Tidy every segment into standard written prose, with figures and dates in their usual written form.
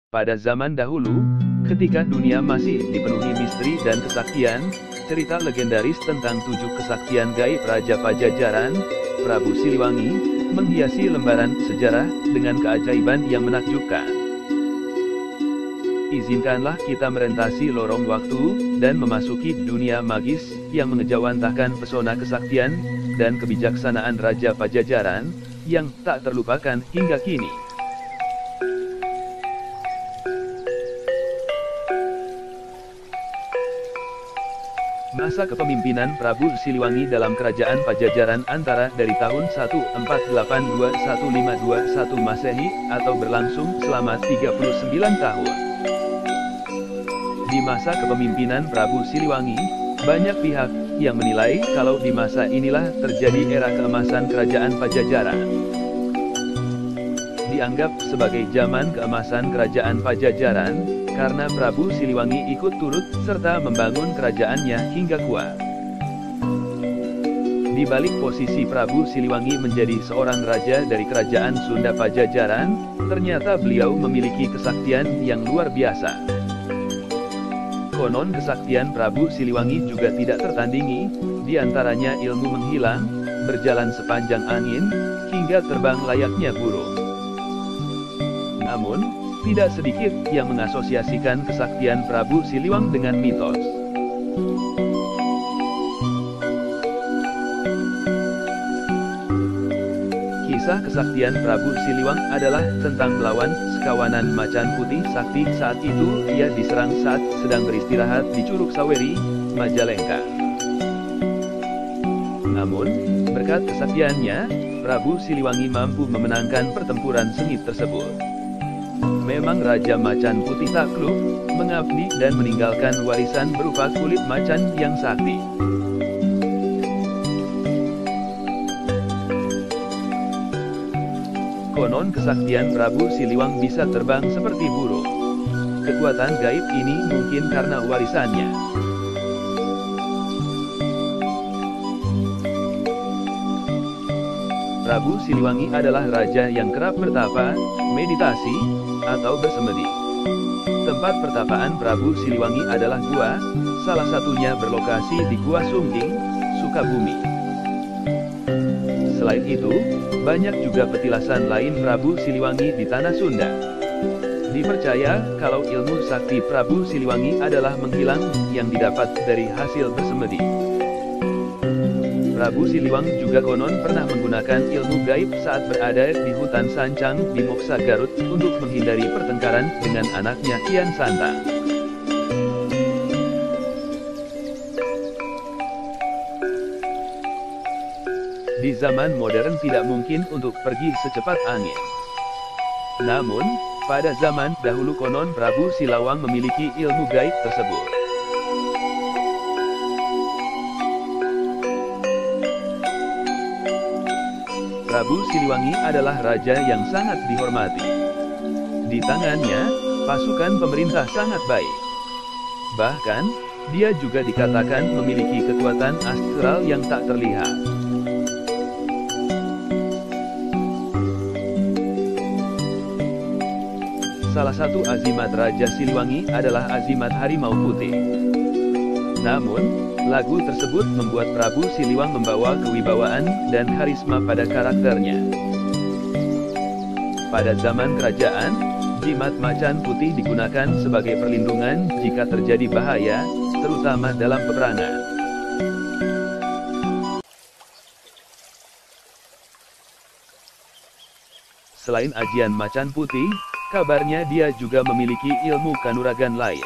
Pada zaman dahulu, ketika dunia masih dipenuhi misteri dan kesaktian, cerita legendaris tentang 7 kesaktian gaib Raja Pajajaran, Prabu Siliwangi, menghiasi lembaran sejarah dengan keajaiban yang menakjubkan. Izinkanlah kita merentasi lorong waktu, dan memasuki dunia magis, yang mengejawantahkan pesona kesaktian, dan kebijaksanaan Raja Pajajaran, yang tak terlupakan hingga kini. Masa kepemimpinan Prabu Siliwangi dalam Kerajaan Pajajaran antara dari tahun 1482-1521 Masehi, atau berlangsung selama 39 tahun. Di masa kepemimpinan Prabu Siliwangi, banyak pihak yang menilai kalau di masa inilah terjadi era keemasan Kerajaan Pajajaran. Dianggap sebagai zaman keemasan Kerajaan Pajajaran, karena Prabu Siliwangi ikut turut serta membangun kerajaannya hingga kuat. Di balik posisi Prabu Siliwangi menjadi seorang raja dari Kerajaan Sunda Pajajaran, ternyata beliau memiliki kesaktian yang luar biasa. Konon kesaktian Prabu Siliwangi juga tidak tertandingi, diantaranya ilmu menghilang, berjalan sepanjang angin, hingga terbang layaknya burung. Namun, tidak sedikit yang mengasosiasikan kesaktian Prabu Siliwangi dengan mitos. Kisah kesaktian Prabu Siliwangi adalah tentang melawan sekawanan macan putih sakti saat itu ia diserang saat sedang beristirahat di Curug Saweri, Majalengka. Namun, berkat kesaktiannya, Prabu Siliwangi mampu memenangkan pertempuran sengit tersebut. Memang Raja Macan Putih takluk, mengabdi dan meninggalkan warisan berupa kulit macan yang sakti. Konon kesaktian Prabu Siliwangi bisa terbang seperti burung. Kekuatan gaib ini mungkin karena warisannya. Prabu Siliwangi adalah raja yang kerap bertapa, meditasi, atau bersemedi. Tempat pertapaan Prabu Siliwangi adalah gua, salah satunya berlokasi di Gua Sungging, Sukabumi. Selain itu, banyak juga petilasan lain Prabu Siliwangi di tanah Sunda. Dipercaya kalau ilmu sakti Prabu Siliwangi adalah menghilang yang didapat dari hasil bersemedi. Prabu Siliwangi juga konon pernah menggunakan ilmu gaib saat berada di hutan Sancang di Moksa Garut untuk menghindari pertengkaran dengan anaknya Kian Santang. Di zaman modern tidak mungkin untuk pergi secepat angin. Namun, pada zaman dahulu konon Prabu Siliwangi memiliki ilmu gaib tersebut. Prabu Siliwangi adalah raja yang sangat dihormati. Di tangannya, pasukan pemerintah sangat baik. Bahkan, dia juga dikatakan memiliki kekuatan astral yang tak terlihat. Salah satu azimat Raja Siliwangi adalah azimat Harimau Putih. Namun, lagu tersebut membuat Prabu Siliwangi membawa kewibawaan dan karisma pada karakternya. Pada zaman kerajaan, jimat macan putih digunakan sebagai perlindungan jika terjadi bahaya, terutama dalam peperangan. Selain ajian macan putih, kabarnya dia juga memiliki ilmu kanuragan lain.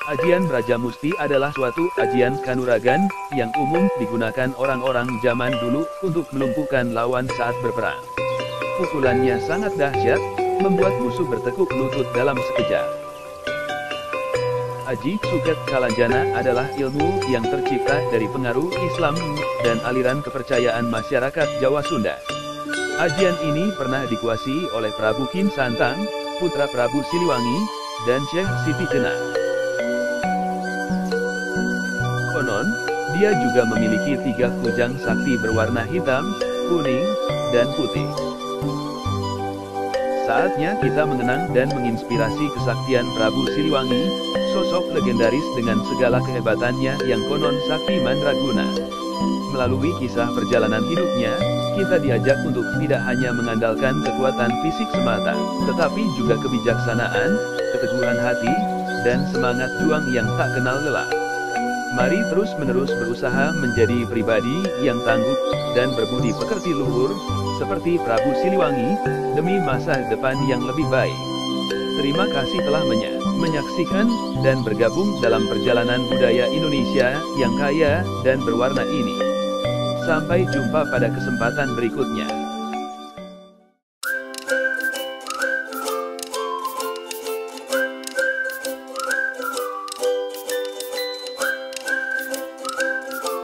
Ajian Braja Musti adalah suatu ajian kanuragan, yang umum digunakan orang-orang zaman dulu untuk melumpuhkan lawan saat berperang. Pukulannya sangat dahsyat, membuat musuh bertekuk lutut dalam sekejap. Aji Suket Kalanjana adalah ilmu yang tercipta dari pengaruh Islam, dan aliran kepercayaan masyarakat Jawa Sunda. Ajian ini pernah dikuasai oleh Prabu Kian Santang, putra Prabu Siliwangi, dan Syekh Siti Jenar. Konon, dia juga memiliki 3 kujang sakti berwarna hitam, kuning, dan putih. Saatnya kita mengenang dan menginspirasi kesaktian Prabu Siliwangi, sosok legendaris dengan segala kehebatannya yang konon sakti mandraguna. Melalui kisah perjalanan hidupnya, kita diajak untuk tidak hanya mengandalkan kekuatan fisik semata, tetapi juga kebijaksanaan, keteguhan hati, dan semangat juang yang tak kenal lelah. Mari terus-menerus berusaha menjadi pribadi yang tangguh dan berbudi pekerti luhur, seperti Prabu Siliwangi, demi masa depan yang lebih baik. Terima kasih telah menyaksikan dan bergabung dalam perjalanan budaya Indonesia yang kaya dan berwarna ini. Sampai jumpa pada kesempatan berikutnya.